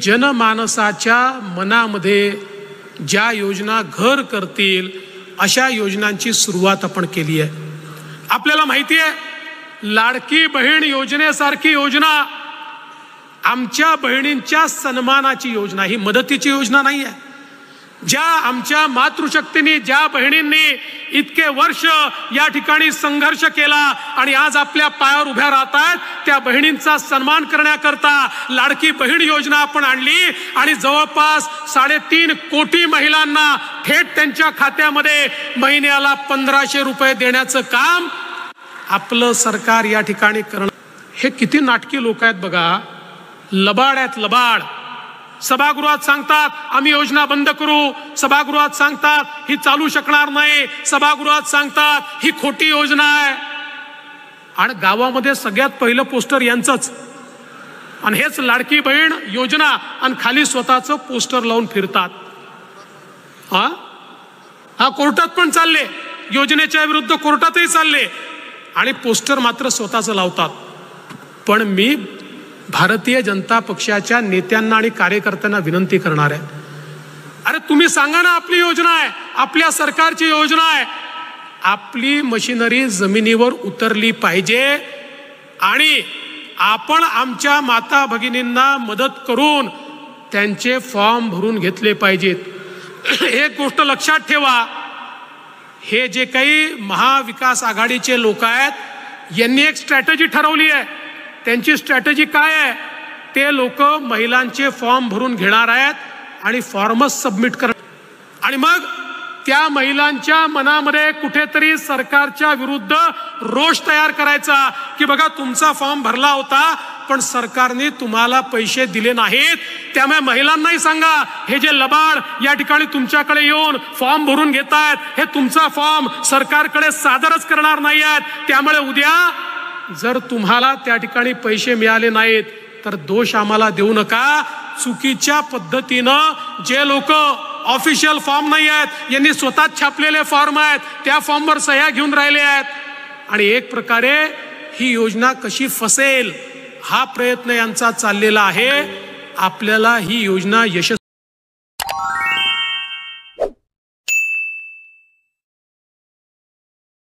जनमानसाच्या मनामध्ये ज्या योजना घर करतील अशा योजनांची सुरुवात आपण केली आहे। आपल्याला माहिती आहे लाडकी बहीण योजनेसारखी योजना आमच्या बहिणींच्या सन्मानाची योजना, ही मदतीची योजना नाही आहे। ज्या आमच्या मातृशक्तीने, ज्या बहिणींनी इतके वर्ष या ठिकाणी संघर्ष केला आणि आज आपल्या पायावर उभ्या राहतात, त्या बहिणींचा सन्मान करण्याकरता लाडकी बहीण योजना आपण आणली आणि जवळपास 3.5 कोटी महिलांना थेट त्यांच्या खात्यामध्ये महिन्याला 1500 रुपये देण्याचं काम आपलं सरकार या ठिकाणी करणं। हे किती नाटकी लोक आहेत बघा, लबाड आहेत, लबाड। सभागृहात सांगतात आम्ही योजना बंद करू, सभागृहात सांगतात ही चालू शकणार नाही, सभागृहात सांगतात ही खोटी योजना आहे, आणि गावामध्ये सगळ्यात पहिलं पोस्टर यांचंच, आणि हेच लाडकी बहीण योजना, आणि खाली स्वतःचं पोस्टर लावून फिरतात। हा कोर्टात पण चालले, योजनेच्या विरुद्ध कोर्टातही चालले, आणि पोस्टर मात्र स्वतःचं लावतात। पण मी भारतीय जनता पक्षाच्या नेत्यांना आणि कार्यकर्त्यांना विनंती करणार आहे, अरे तुम्ही सांगा ना, आपली योजना आहे, आपल्या सरकारची योजना आहे, आपली मशिनरी जमिनीवर उतरली पाहिजे आणि आपण आमच्या माता भगिनींना मदत करून त्यांचे फॉर्म भरून घेतले पाहिजेत। एक गोष्ट लक्षात ठेवा, हे जे काही महाविकास आघाडीचे लोक आहेत यांनी एक स्ट्रॅटेजी ठरवली आहे। त्यांची स्ट्रॅटेजी काय आहे? ते लोक महिलांचे फॉर्म भरून घेणार आहेत आणि फॉर्मच सबमिट करणार, आणि मग त्या महिलांच्या मनामध्ये कुठेतरी सरकारच्या विरुद्ध रोष तयार करायचा की बघा तुमचा फॉर्म भरला होता पण सरकारने तुम्हाला पैसे दिले नाहीत, त्यामुळे महिलांनाही सांगा हे जे लबाड या ठिकाणी तुमच्याकडे येऊन फॉर्म भरून घेतायत हे तुमचा फॉर्म सरकारकडे सादरच करणार नाही आहेत। त्यामुळे उद्या जर तुम्हाला त्या ठिकाणी पैसे मिळाले नाहीत तर दोष आम्हाला देऊ नका। चुकीच्या पद्धतीनं जे लोक ऑफिशियल फॉर्म नाही आहेत, यांनी स्वतः छापलेले फॉर्म आहेत, त्या फॉर्मवर सह्या घेऊन राहिले आहेत, आणि एक प्रकारे ही योजना कशी फसेल हा प्रयत्न यांचा चाललेला आहे। आपल्याला ही योजना यशस्वी